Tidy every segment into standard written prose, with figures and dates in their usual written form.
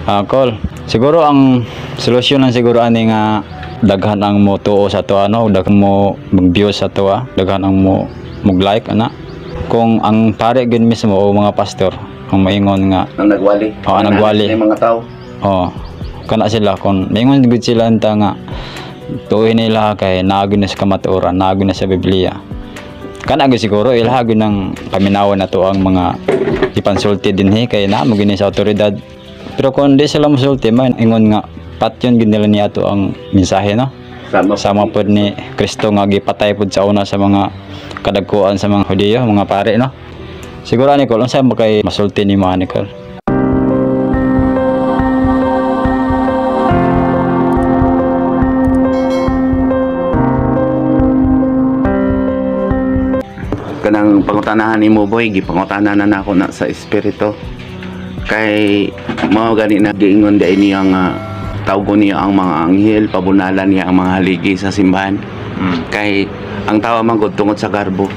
Kol, siguro ang solusyon lang siguro ani nga daghan ang mo tuo sa to ano, daghan mo mag-views sa to daghan ang mo mag-like ana. Kung ang pare gud mismo o mga pastor ang maingon nga Ang nagwali. ang nagwali. Ang mga tao. Kana sila kung maingon gud sila anta nga tuoy nila kay naagod na sa kamatuoran, naagod na sa Biblia. Kana gud siguro ilahagod ng paminawan na to ang mga ipansulti dinhi kay naa mo gini sa awtoridad. Pero kung di sila musulti man ingon nga patyon gid nila niya to ang mensahe no. Sama pod ni Kristo nga gipatay pod sa una sa mga kadagkuan sa mga Hudiyo, mga pare no. Siguro ani ko unsa mo kay masulti ni mga Nicole. Kanang pangutanahan ni mo boy, gipangutanan na nako na sa espiritu. Kay mao gani na giingon day niya nga tawgon niya ang mga anghel, pabunalan niya ang mga haligi sa simbahan. Kay ang tawa man gud tungod sa garbo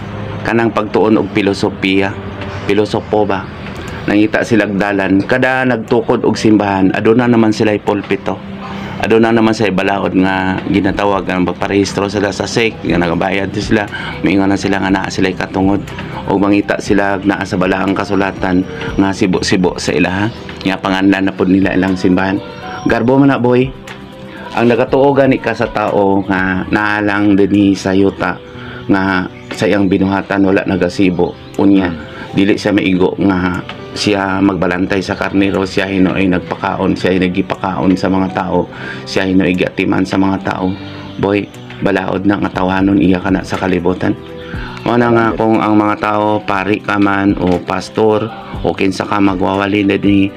kanang pagtuon og filosofiya, filosopo ba. Nangita sila dalan kada nagtukod og simbahan, aduna naman sila pulpito. Aduna naman sa balaod nga ginatawag ang pagparehistro sila sa SEC nga nagabayad sila, moingon na sila nga naa sila katungod o mangita sila naa sa balaang kasulatan nga sibo-sibo sa ilaha nga panganlan na pud nila ilang simbahan. Garbo man na boy, ang nagatuo gani ka sa tao nga naalang dinhi sa yuta nga sa iyang binuhatan wala nagasibo unya dili siya maigo nga siya magbalantay sa karnero, siya hinoy nagpakaon, siya nagipakaon sa mga tao, siya hinoy gatiman sa mga tao. Boy, balaod na nga tawanon iya kana sa kalibutan. Mana nga kung ang mga tao pari ka man o pastor o kinsa ka magwawali na di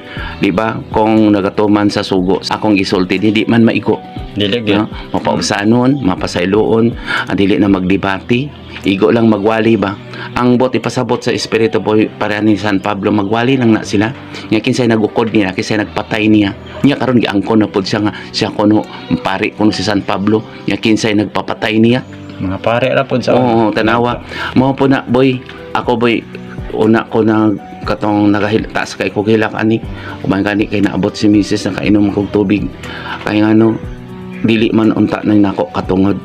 ba kung nagatuman sa sugo akong gisulti di man maigo Dili gyud mapaubsanon, mapasayloon, dili na magdebate, igo lang magwali ba. Ang bot ipasabot sa espiritu boy para ni San Pablo magwali lang na sila. Nya kinsay nagukod niya, kinsay nagpatay niya. Nya karon giangkon na pud siya nga siya kuno pari kuno si San Pablo. Nya kinsay nagpapatay niya. mga pare ra pod sa Oo, tanawa. Mao po na boy, ako boy una ko na katong nagahiltas kay ko hilak ani. Uban gani kay naabot si Mrs. na kainom kog tubig. Kay ano dili man unta na nako katungod.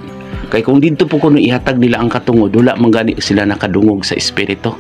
Kay kung didto po kuno ihatag nila ang katungod, wala man gani sila nakadungog sa espiritu.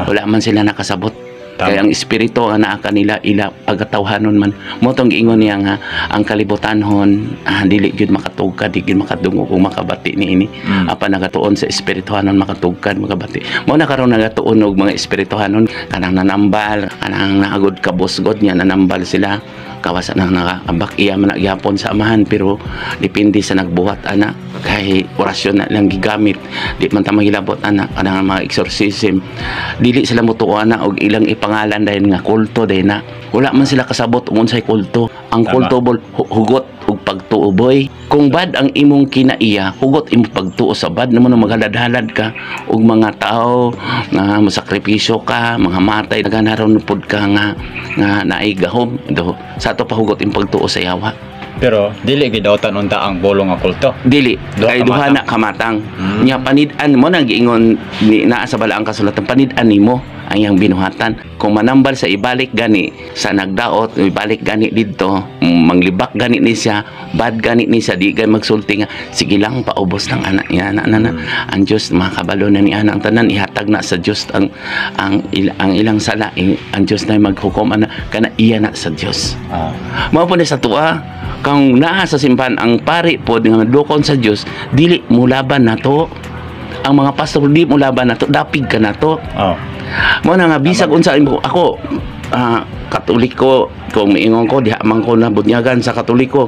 Wala man sila nakasabot. Kaya ang espiritu nga naa kanila ila pagatawhanon man. Mo tong giingon niya nga ang kalibutanhon dili gyud makatugkad, dili gyud makadungog kung makabati niini. Apa nagatuon sa espirituhanon makatugkad, makabati. Mo na karon nagatuon og mga espirituhanon kanang nanambal, kanang naagod kabusgod niya nanambal sila. Kawasan na nakabak iya man nagyapon sa amahan pero depende sa nagbuhat ana kay orasyon na lang gigamit di man ta mahilabot ana kanang mga exorcism dili sila motuo ana og ilang ipangalan dayon nga kulto dayon na wala man sila kasabot ug unsay kulto ang kulto bol hugot ug pagtuo boy kung bad ang imong kinaiya hugot imong pagtuo sa bad naman maghalad-halad ka ug mga tao nga masakripisyo ka mga matay naganaron pud ka nga naay gahom do sa ato pahugot imong pagtuo sa yawa. Pero dili gidawtan unta ang bolong nga kulto. Dili kay duha na kamatang. Nya panid-an mo nang giingon ni naa sa balaang kasulatan panid-an nimo ang iyang binuhatan. Kung manambal sa ibalik gani sa nagdaot, ibalik gani didto, manglibak gani ni siya, bad gani ni siya, di gani magsulti nga sige lang paubos lang anak niya na ang Dios makabalo na ni ana ang tanan ihatag na sa Dios ang ilang sala ang Dios na maghukom ana kana iya na sa Dios. Mao po ni sa tuwa kung naa sa simbahan ang pari pod nga dukon sa Dios dili mulaban nato ang mga pastor di mulaban nato dapig ka nato. Mo na nga bisag unsa ako Katoliko kung miingon ko diha man ko nabunyagan sa Katoliko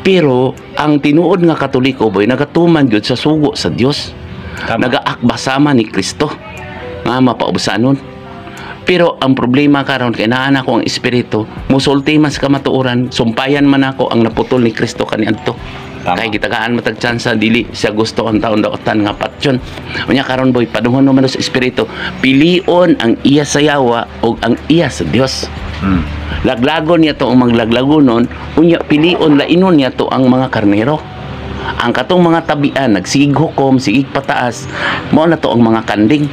pero ang tinuod nga Katoliko boy nagatuman gyud sa sugo sa Dios nagaakba sama ni Kristo nga mapaubsanon pero ang problema karon kay naa na ko ang espiritu musulti mas kamatuoran sumpayan man ako ang naputol ni Kristo kaniadto. Kay gitagaan matag tsansa dili siya gusto ang taon daotan nga patyon. Unya karon boy padungon man sa espiritu, pilion ang iya sa yawa ug ang iya sa Dios. Laglagon niya to ang maglaglagonon, unya pilion lainon niya to ang mga karnero. Ang katong mga tabian nagsigig hukom, sigig pataas, mao na to ang mga kanding.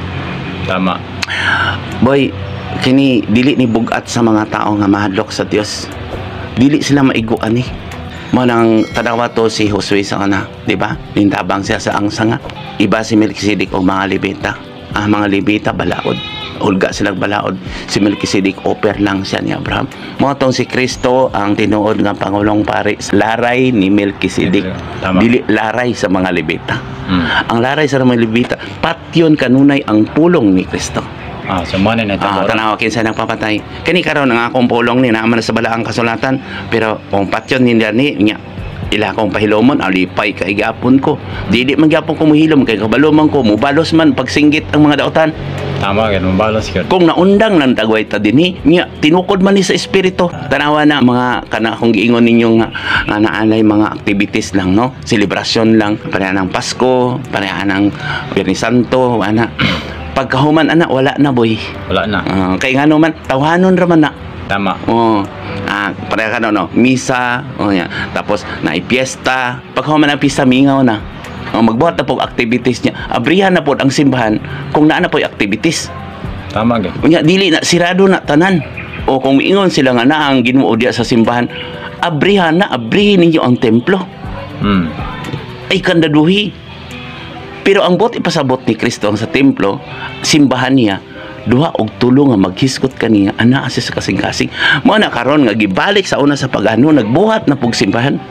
Tama. Boy, kini dili ni bugat sa mga tao nga mahadlok sa Dios. dili sila maigo ani. Mo nang tanawa to si Josue sa kana, di ba? Nintabang siya sa ang sanga. Iba si Melkisedek o mga Levita. Mga Levita balaod. Ulga silang balaod. Si Melkisedek offer lang siya ni Abraham. Mo tong si Kristo ang tinuod nga pangulong pari, laray ni Melkisedek. Tama. Dili laray sa mga Levita. Ang laray sa mga Levita, patyon kanunay ang pulong ni Kristo. So mo na ito. Tanawa kinsa nagpapatay. Kani karon ang akong pulong ni naman sa balaang kasulatan, pero kung patyon ninda ni nya ila akong pahilomon, alipay kay gapon ko. Dili man gyapon ko muhilom kay kabalo man ko, mubalos man pagsinggit ang mga daotan. Tama gid, mabalos gid. Kung naundang ng dagway ta dinhi, nya tinukod man ni sa espiritu. Tanawa na mga kana akong giingon ninyo nga naanay mga activities lang, no? Selebrasyon lang, pareha ng Pasko, pareha ng Biyernes Santo, ana. Pagkahuman ana wala na boy. Wala na. Kay ngano man tawhanon ra man na. Tama. Pareha ka no, misa, tapos naipiesta. Pagkahuman ang pista mingaw na. Magbuhat na po activities niya. Abrihan na po ang simbahan kung naa na po activities. Tama gid. Unya dili na sirado na tanan. O kung miingon sila nga na ang Ginoo diya sa simbahan, abrihan na, abrihin ninyo ang templo. Ay kandaduhi. Pero ang bot ipasabot ni Kristo sa templo, simbahan niya, duha og tulo nga maghiskot kaniya ana sa kasing-kasing. Mao na karon nga gibalik sa una sa pagano, nagbuhat na pug simbahan.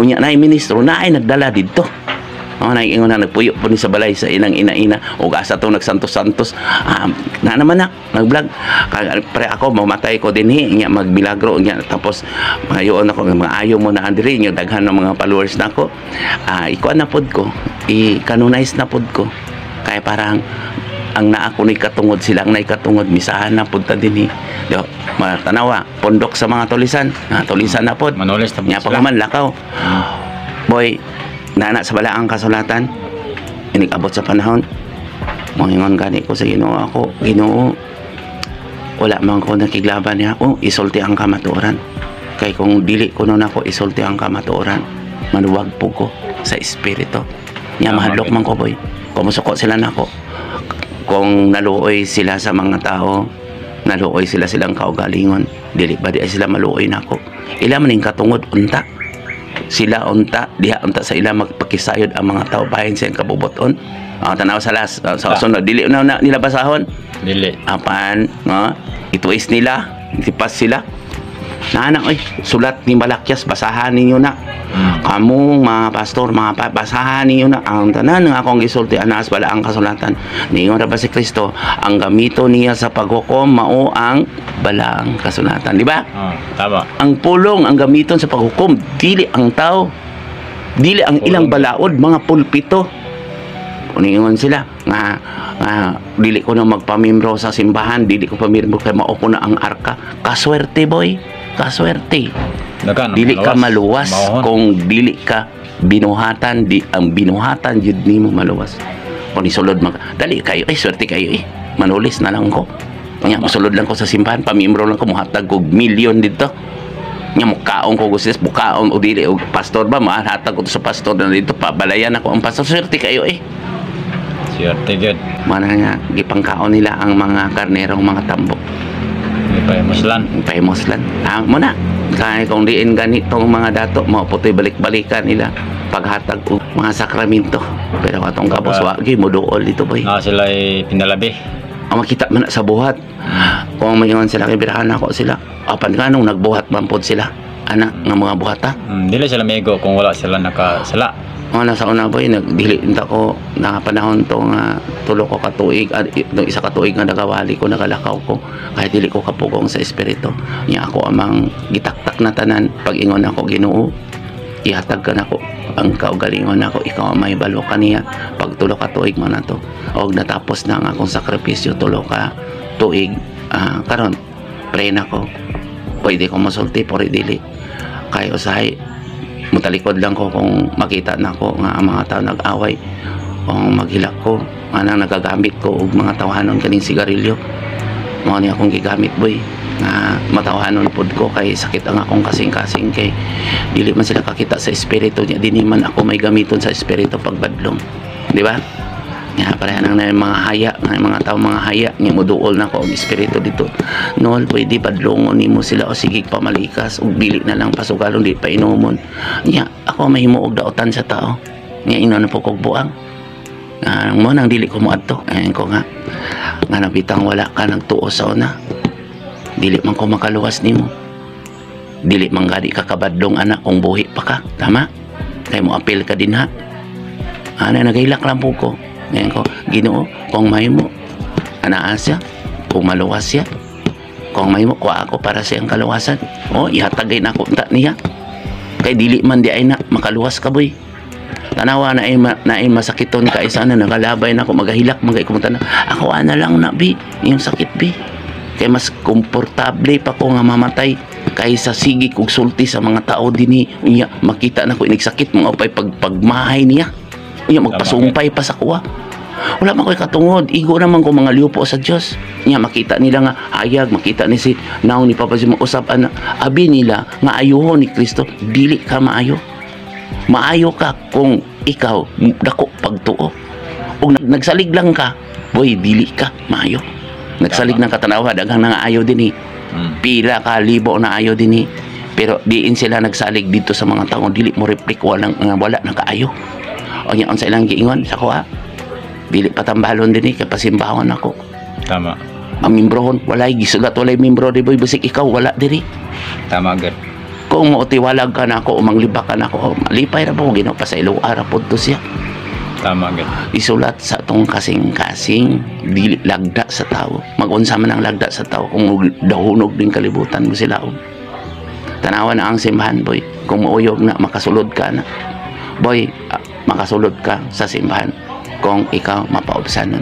Unya naay ministro naay nagdala didto. Ingon na nagpuyo po ni sa balay sa inang ina-ina o asa to nagsantos-santos na naman na nag-vlog pre ako mamatay ko din nya magbilagro nya tapos mayoon ako mga ayo mo na andiri nya daghan ng mga followers nako ikuan na pod ko i-canonize na pod ko kay parang ang naa ko ni katungod sila ang naikatungod misahan na pod ta dinhi do matanawa pondok sa mga tulisan na pod Manolis na nya pagman lakaw boy nana sa balaang kasulatan inigabot sa panahon mangingon gani ko sa Ginoo ako Ginoo wala man ko nakiglaban niya isulti ang kamatuoran kay kung dili ko nun ako isulti ang kamatuoran manuwag po ko sa espiritu niya mahadlok man ko boy kumusuko sila nako kung naluoy sila sa mga tao naluoy sila silang kaugalingon dili ba di ay sila maluoy nako ila maning katungod unta sila unta diha unta sa ila magpakisayod ang mga tao bahin sa kabubuton tanaw sa las sa sunod dili na nila basahon dili apan ituis nila tipas sila nana sulat ni Malakyas basahan ninyo na kamong mga pastor mga basahan ninyo na ang tanan nga akong gisulti anas bala ang kasulatan ningon ra ba si Kristo ang gamito niya sa paghukom mao ang balaang kasulatan di ba tama ang pulong ang gamiton sa paghukom dili ang tao dili ang pulong ilang balaod mga pulpito uningon sila nga dili ko na magpamimbro sa simbahan dili ko pamimbro kay mao ko na ang arka kaswerte boy kaswerte dili ka maluwas kung dili ka binuhatan ang binuhatan jud nimo maluwas kung isulod dali kayo swerte kayo manulis na lang ko nya musulod lang ko sa simbahan pamimbro lang ko muhatag og milyon dito nya mukaon ko gusto bukaon o dili og pastor ba mahatag ko sa pastor na dito pabalayan ako ang pastor swerte kayo swerte gud mana nga gipangkaon nila ang mga karnerong mga tambok Paimuslan. Muna. Kaya kung diin ganitong mga dato, maputoy balik-balikan nila paghatag og mga sakramento. Pero atong kapos wagi mo dool dito boy. Sila ay pinalabi. Ang makita man sa buhat. Kung mayon sila kay birahan ako sila. Apan kanong nagbuhat man pod sila. Ana nga mga buhata. Dili sila mego kung wala sila nakasala. Sa una boy nagdili inta ko na panahon to nga tulo ko katuig isa ka tuig nga nagawali ko nagalakaw ko kahit dili ko kapugong sa espiritu nya ako amang gitaktak na tanan pag ingon ako Ginoo ihatag ka nako ang kaugalingon nako ikaw may balo kaniya pag tulo ka tuig man nato og natapos na ang akong sakripisyo tulo ka tuig karon pray nako pwede ko masulti pori dili kay usahay mutalikod lang ko kung makita na ko nga ang mga tao nag-away o maghilak ko nga nagagamit ko og mga tawahanon kaning sigarilyo mao ni akong gigamit boy nga matawahanon pod ko kay sakit ang akong kasing-kasing kay dili man sila kakita sa espiritu niya dinhi man ako may gamiton sa espiritu pagbadlong di ba Nga pareha nang na mga haya, nga mga tao mga haya, nga muduol na ko ang espiritu dito. Nol, pwede padlongon nimo sila o sige pamalikas o dili na lang pasugalon di pa inumon. Nya ako mahimuog daotan sa tao. Nya ino na po kog buang. Mo nang dili ko moadto. Ayun ko nga. Nga nabitang wala ka nagtuo sa una. Dili man ko makaluwas nimo. Dili man gadi ka kabadlong anak kung buhi pa ka. Tama? Kay mo apil ka din ha. Ano nagahilak lang po ko. Ngayon ko, Ginoo, kung may mo, anaan siya, kung maluwas siya, kung may mo, kuha ako para sa iyang kaluwasan. O, ihatagay na ako niya. Kay dili man di ay na, makaluwas ka boy. Tanawa na ay masakiton ka isa na, nagalabay na ako, magahilak, magaikumata na. Ako ana lang na, bi, yung sakit, bi. Kay mas komportable pa ko nga mamatay kaysa sige kog sulti sa mga tao din niya. Makita na ko inigsakit, mga upay pagmahay niya. Niya magpasumpay pa sa kuha. Wala man ko'y katungod. Igo naman ko mga liupo sa Diyos. Niya makita nila nga hayag, makita ni si naong ni Papa Jim usap ana. Abi nila nga ayuho ni Kristo, dili ka maayo. Maayo ka kung ikaw dako pagtuo. Ug nagsalig lang ka, boy, dili ka maayo. Nagsalig ng katanawa daghang nga ayaw din pila ka libo na ayaw din pero diin sila nagsalig dito sa mga tao dili mo replik wala na kaayo. O niya on sa ilang giingon sa kuha dili patambalon din kay pasimbahon ako. Tama. Mamimbrohon walay gisugat walay membro di boy bisik ikaw wala diri. Tama gid. Kung mo tiwalag ka na ako o manglibak ka na ako malipay ra po Ginoo pa sa ilo ara pod to siya. Tama gid. Isulat sa tong kasing-kasing dili lagda sa tao. Mag-unsa man ang lagda sa tao kung dahunog din kalibutan mo sila. Tanawa na ang simbahan boy. Kung mauyog na makasulod ka na. Boy, makasulod ka sa simbahan kung ikaw mapaobsanon.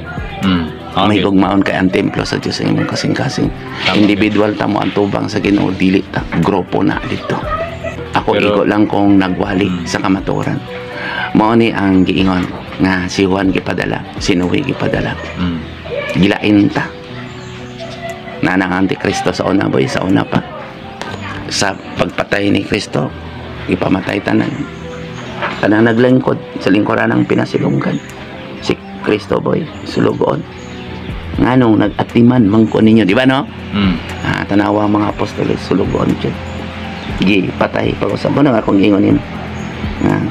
Okay. May gugmaon kay ang templo sa Diyos sa imong kasing-kasing. Individual ta mo ang tubang sa Ginoo dili ta grupo na dito. Ako Pero, igo lang kung nagwali sa kamatuoran. Mao ni ang giingon nga si Juan gipadala, si Noe gipadala. Gilain ta. Na ang Antikristo sa una boy, sa una pa. Sa pagpatay ni Kristo, ipamatay tanan. Tanang naglingkod sa lingkuran ng pinasilunggan. Si Kristo boy, sulugon. Nganong nag-atiman mangko ninyo, di ba no? Tanawa mga apostoles sulugon dyan. Patay pag-usap mo na akong ingonin.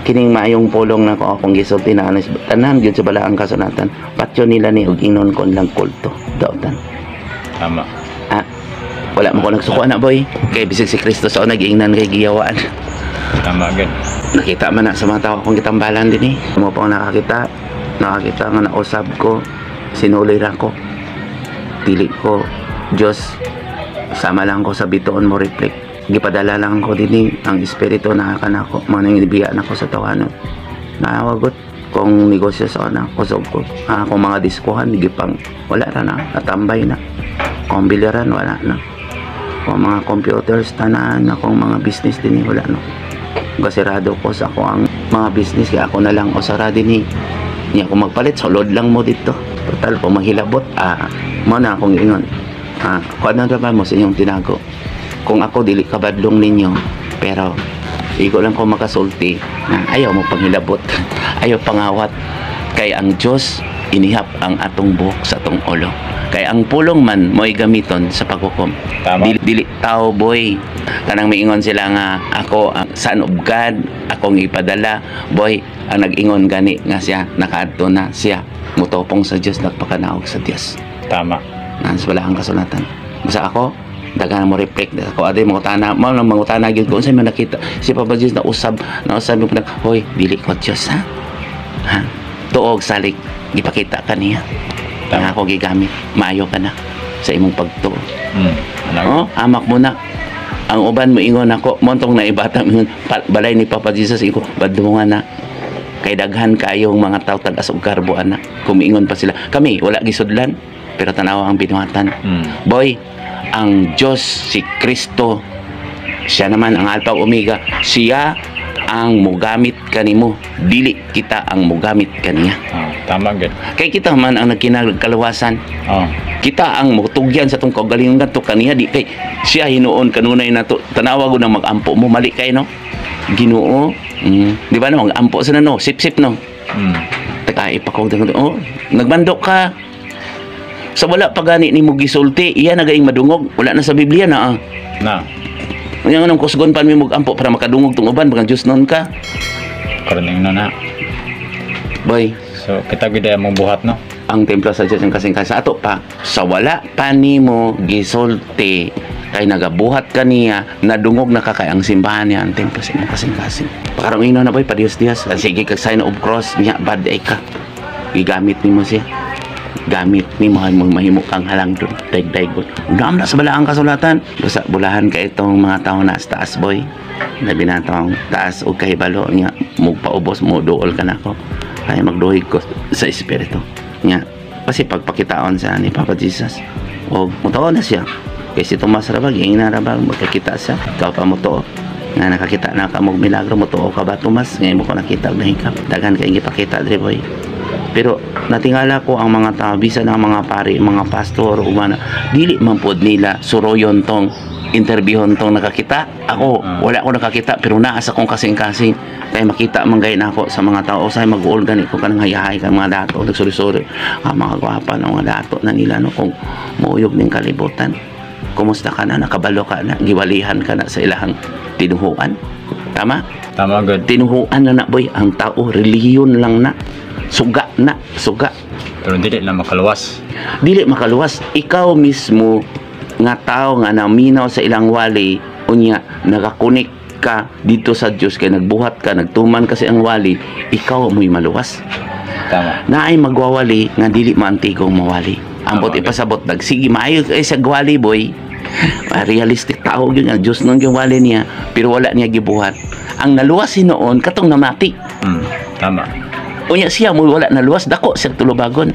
Kining maayong pulong na ko akong gisulti na tanan gyud sa balaang kasunatan. Patyo nila ni og inon kon lang kulto. Daotan. Tama. Wala mo ko nagsuko na boy. Kay bisig si Kristo sa nag-iingnan kay giyawaan. Tama gid. Nakita man na sa mga tao akong gitambalan din Mo pa nakakita nga nausab ko, sinuli ra ko. Dili ko Diyos sama lang ko sa bituon mo reflect. Gipadala lang ko din ang espiritu na kanako manang ibiya nako sa tawanon. Nawagot kung negosyo sa ana kusog ko. Kung mga diskuhan gipang wala ra na, natambay na. Kung biliran wala na. Kung mga computers tanan akong mga business din wala na. Gasirado ko sa ako ang mga business kaya ako na lang o sara din niya kung magpalit solod lang mo dito. Total kung maghilabot mo na akong ingon. Kung ano naman mo sa inyong tinago. Kung ako dili kabadlong ninyo pero igo lang ko makasulti ayaw mo panghilabot ayaw pangawat kay ang Diyos inihap ang atong buhok sa atong ulo kay ang pulong man mo'y gamiton sa paghukom. Dili tao boy kanang miingon sila nga ako ang son of God akong ipadala boy ang nag-ingon gani nga siya nakaadto na siya mutopong sa Diyos nagpakanaog sa Diyos. Tama. Nas wala ang kasulatan basta ako dagan mo reflect ako aday mga tana mo nang mga tana gyud ko unsay man nakita si Papa Jesus na usab mo pinag hoy dili ko Dios ha tuog salig gipakita kaniya nga ako gigamit maayo ka na sa imong pagtuo amak mo na ang uban mo ingon ako montong na ibata ingon balay ni Papa Jesus iko badungan na kay daghan kayong mga tawo tag-as og karbo ana kumiingon pa sila kami wala gisudlan pero tanawa ang binuhatan boy ang Diyos, si Kristo, siya naman ang Alpha Omega, siya ang mugamit kanimo, dili kita ang mugamit kaniya. Tama gid. Kay kita man ang nagkinagkalawasan. Kita ang mutugyan sa tong kaugalingon to kaniya di kay siya hinuon kanunay nato tanawa ko na magampo mo mali kay no. Ginoo. Di ba no ang ampo sa no, sip-sip no. Taka ipakog oh, nagbandok ka. Sa wala pa gani ni mo gisulti, iya nagaing madungog, wala na sa Biblia na. Na. Unya nganong kusgon pa mi ampo para makadungog tong uban bagang Dios non ka. Karoning na. Boy, So kita gid mong buhat no. ang templo sa Diyos ang kasing-kasing sa ato pa sa wala pa nimo gisulti kay nagabuhat kaniya nadungog na kakay ang simbahan niya ang templo sa inyong kasing-kasing parang ino na boy padiyos-diyos sige kag sign of cross niya bad ay ka gigamit nimo siya gamit ni mahimo kang halang doon daig-daigon unam na sa balaang kasulatan basta bulahan ka itong mga tao na sa taas boy labi na itong taas o kahibalo niya mugpaubos mo duol ka na ko kaya magduhig ko sa espiritu nga kasi pagpakitaon sa ni Papa Jesus o mutuo na siya kasi Tomas Rabag yung inarabag magkakita siya ikaw pa mutuo nga nakakita na ka mong milagro mutuo ka ba Tomas ngayon mo ko nakita na hikap dagan ka ipakita dre boy pero natingala ko ang mga tao bisan ang mga pari mga pastor umana dili man pod nila suroyon tong interviewon tong nakakita ako wala ako nakakita pero naasa kong kasing-kasing kaya makita man gayud ako sa mga tao say mag-uol gani ko kanang hayahay ka mga dato nagsuri-suri mga gwapa na mga dato na nila no kung muuyog ning kalibutan kumusta ka na nakabalo ka na giwalihan ka na sa ilahang tinuhuan tama Gud. tinuhuan na boy ang tao relihiyon lang na suga Pero dili na makaluwas. dili makaluwas ikaw mismo nga tao nga naminaw sa ilang wali unya nagakunik ka dito sa Dios kay nagbuhat ka nagtuman kasi ang wali ikaw mo'y maluwas Tama. naay magwawali nga dili maantigong mawali ambot ipasabot dag sige maayo kay sa gwali boy realistic tao gyud nga Dios nung yung wali niya pero wala niya gibuhat ang naluwas noon katong namati Tama. unya siya mo wala naluwas dako sa tulubagon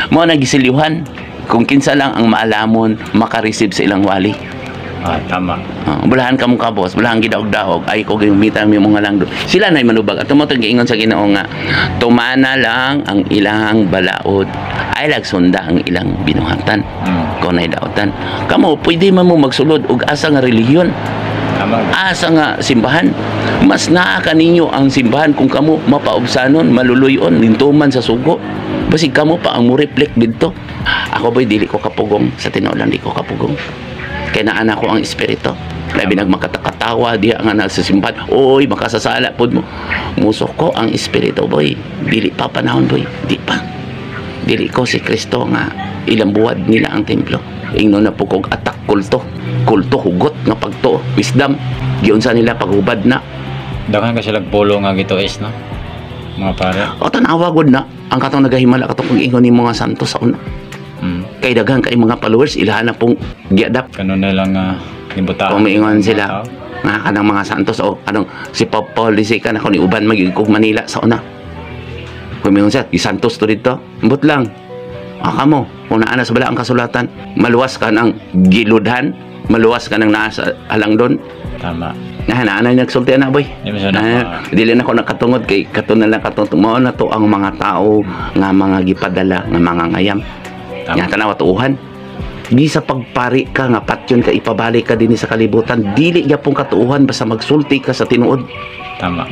mo nagisiliuhan kung kinsa lang ang maalamon makareceive sa ilang wali Tama. bulahan ka mong kabos bulahan gidaog-daog ay ko gimita mi mga lang doon sila na manubag at tumotong giingon sa Ginoo nga tumana lang ang ilang balaod ay lagsunda ang ilang binuhatan kung nay daotan kamo pwede man mo magsulod og asa nga relihiyon Tama. asa nga simbahan mas naa kaninyo ang simbahan kung kamo mapaubsanon maluluyon lintuman sa sugo basig kamo pa ang mo reflect didto ako boy dili ko kapugong sa tinuod di ko kapugong kaya naana ko ang espiritu labi nagmakatakatawa diha nga nagsasimbahan oy makasasala pod mo musok ko ang espiritu boy dili pa panahon boy di pa dili ko si Kristo nga ilang buwad nila ang templo ingno na po kog atak kulto hugot nga pagtuo wisdom giunsa nila paghubad na Daghan ka sila pulo nga gito is no. Mga pare. o tanawa gud na ang katong nagahimala katong ingon ni mga santos sa una kay daghan kay mga followers ilahan na pong giadap Kanon na lang nibutahan. kung maingon sila nga kanang mga santos o anong si Pope Paul Lisica na kung uban magigkog Manila sa una kung maingon siya santos to dito ambot lang kamo kung naana sa balaang kasulatan maluwas ka ng giludhan maluwas ka ng nasa halang doon Tama. naana nagsulti na boy Di mo siya dili na ko nakatungod kay katon na lang katong mao na to ang mga tao nga mga gipadala nga mga ngayam nga tanawa tuuhan di sa pagpari ka nga patyon ka ipabalik ka din sa kalibutan dili gyapon katuuhan basta magsulti ka sa tinuod Tama.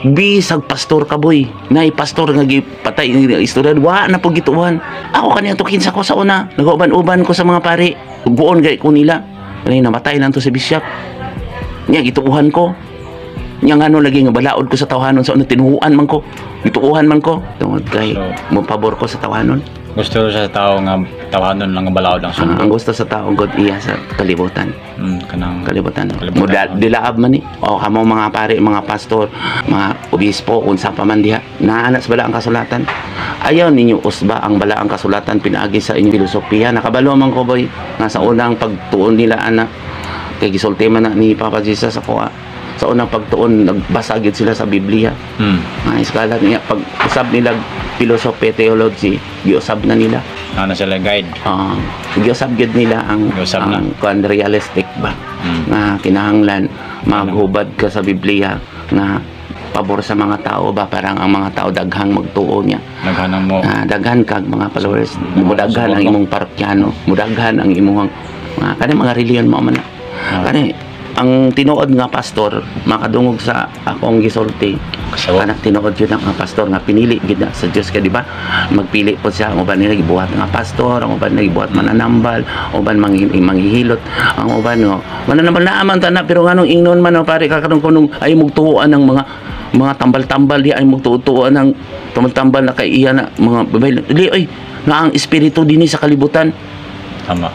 bisag pastor ka boy nay pastor nga gipatay nga istorya wa na po gituuhan ako kaniyang tukinsa ko sa una nagauban-uban ko sa mga pari buon gay ko nila ay namatay lang to sa bishop nya gituuhan ko nya ngano lagi nga balaod ko sa tawanon sa una tinuhuan man ko gituuhan man ko tungod kay mo pabor ko sa tawanon Gusto sa tao nga tawanon lang nga balaod ang ang gusto sa tao god iya sa kalibutan kanang kalibutan Kalibutan. dilaab man ni o kamo mga pare mga pastor mga obispo kung sa pa man diha naana sa balaang kasulatan ayaw ninyo usba ang balaang kasulatan pinaagi sa inyong filosofiya nakabalo man ko boy nga sa unang pagtuon nila anak kay gisulti man na ni Papa Jesus ako sa unang pagtuon nagbasa gid sila sa Biblia nga iskala niya pag usab nila philosophy theology giusab na nila Ano sila guide. giusab gid nila ang Giusab na. kuan realistic ba nga kinahanglan maghubad ka sa Biblia nga pabor sa mga tao ba parang ang mga tao daghang magtuo niya Naghanang mo. daghan kag mga followers mudaghan ang imong parokyano mudaghan ang imong kani mga reliyon mo man kani ang tinuod nga pastor makadungog sa akong gisulti. Kasawa. Anak tinuod yun ang pastor nga pinili gid na sa Dios kay di ba? Magpili po siya ang uban nila gibuhat nga pastor, ang uban nila gibuhat mananambal, uban manghihilot, ang uban no. Mananambal na aman ta na pero nganong ingnon man no, pare kakanong kunong ay mugtuoan ng mga tambal-tambal di ay mugtuoan ng tambal-tambal na kay iya na mga babae. Dili oy, na ang espiritu dinhi sa kalibutan. Tama.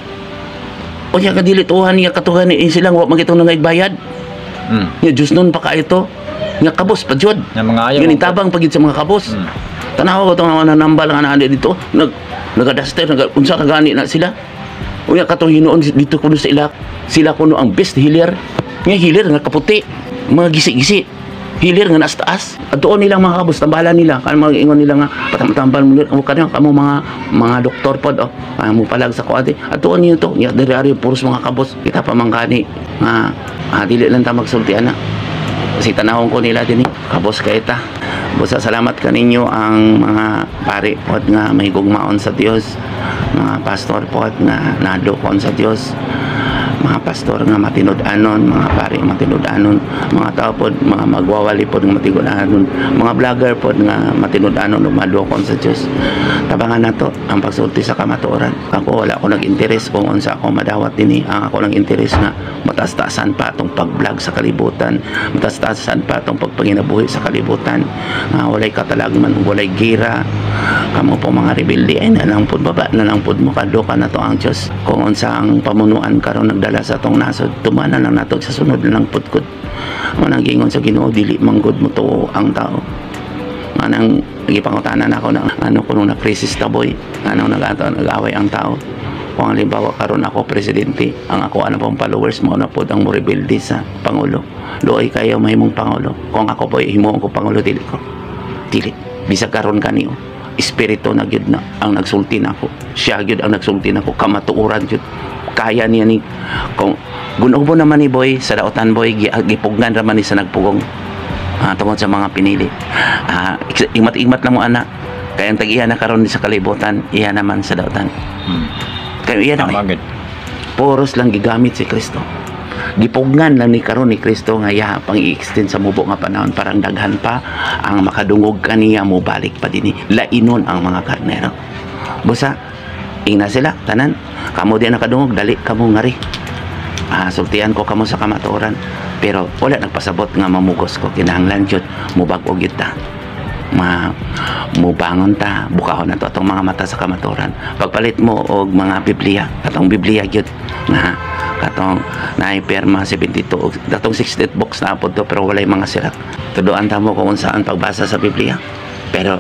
O niya kadili tuhan niya katuhan ni silang wa magitong nangaybayad. Nya Diyos nun pa ka ito. Nga kabos pa jud. Yung mga ayaw. Yung tabang pagid sa mga kabos. Tanaw ko itong mga nanambal nga na dito. Nagadaster, unsa kagani na sila. O niya katong hinoon dito kuno sa ila. Sila kuno ang best healer. Nga healer nga kaputi. Mga gisi-gisi. Healer nga nas taas. At doon nilang mga kabos, tambalan nila. Kaya mga ingon nila nga, patambal mo nila. O kanyan, kamo mga doktor pod, o. Kaya mo palag sa kuwate. At doon niyo to. Nga, dari-ari, puros mga kabos. Kita pa mangkani. Dili lang ta magsultian na. Kasi tanawon ko nila din, kabos ka ita. Busa, salamat kaninyo ang mga pari pod nga may gugmaon sa Dios. Mga pastor pod nga nadukon sa Dios. Mga pastor nga matinud-anon, mga pari matinud-anon, mga tao pod mga magwawali pod nga matinud-anon, mga vlogger pod nga matinud-anon ug madukon sa Dios. Tabangan nato ang pagsulti sa kamatuoran. Ako wala ako nag-interes kung unsa ako madawat dinhi. Ang ako lang interes nga mataas-taasan pa atong pag-vlog sa kalibutan, mataas-taasan pa atong pagpanginabuhi sa kalibutan. Nga walay katalagman, walay gira. Kamo po mga rebelde ay nalang pod baba, nalang pod mo kaduka na to ang Dios. Kung unsa ang pamunuan karon nagdala sa atong nasod, tumanan lang nato sa sunod lang pudkod. Manang gingon sa Ginoo dili manggod mo to ang tao. Manang gipangutanan ako na ano kuno na crisis taboy, ano nag-away ang tao. Kung halimbawa karon ako presidente, ang ako ano pong followers mo na pod ang morebelde sa pangulo. Doy kayo mahimong pangulo. Kung ako po himuon ko pangulo dili ko. Dili. Bisag karon kaniyo. Espiritu na gyud na ang nagsulti nako. Siya gyud ang nagsulti nako, kamatuoran gyud. Kaya niya ni kung gunubo naman ni boy sa daotan boy gipugnan ra man ni sa nagpugong tungod sa mga pinili. Imat-imat na mo ana. Kaya ang tag-iya na karon sa kalibutan, iya naman sa daotan. Kaya iya na. Poros lang gigamit si Kristo. Gipugnan lang ni karon ni Kristo nga iya pang i-extend sa mubo nga panahon parang daghan pa ang makadungog kaniya mo balik pa dinhi. Lainon ang mga karnero. Busa ingna sila tanan kamo di nakadungog dali kamo ngari. Sultian ko kamo sa kamatuoran pero wala nagpasabot nga mamugos ko kinahanglan jud mubag-og gyud ta. Mubangon ta bukahon na to atong mga mata sa kamatuoran. Pagpalit mo og mga Biblia, atong Biblia gyud nga katong naipirma 72 datong 68 books na pod to pero walay mga sirat. Tuduan ta mo kung saan pagbasa sa Biblia. Pero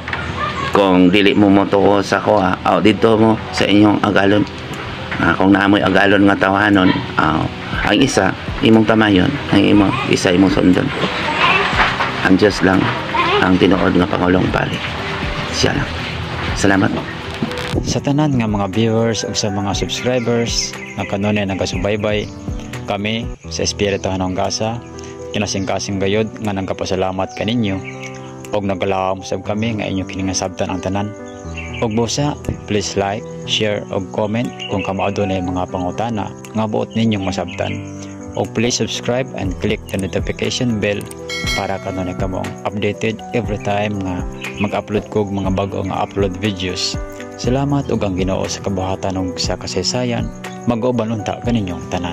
kung dili mo tuo sa kuha dito mo sa inyong agalon. Kung naamoy agalon nga tawanon, ang isa imong tamayon, ang imong isa imong sundon. Ang Diyos lang ang tinuod nga Pangulong Pari. Siya lang. Salamat. Sa tanan nga mga viewers ug sa mga subscribers nga kanunay nagasubaybay kami sa Espiritu Hanong Gasa kinasing-kasing gayud nga nagkapasalamat kaninyo og nagalaom sab kami nga inyo kini nga sabtan ang tanan. Og busa, please like, share og comment kung kamo adunay mga pangutana nga buot ninyong masabtan. Og please subscribe and click the notification bell para kanunay kamong updated every time nga mag-upload ko og mga bago nga upload videos. Salamat ug ang Ginoo sa kabuhatan ug sa kasaysayan. Mag-uban unta kaninyong tanan.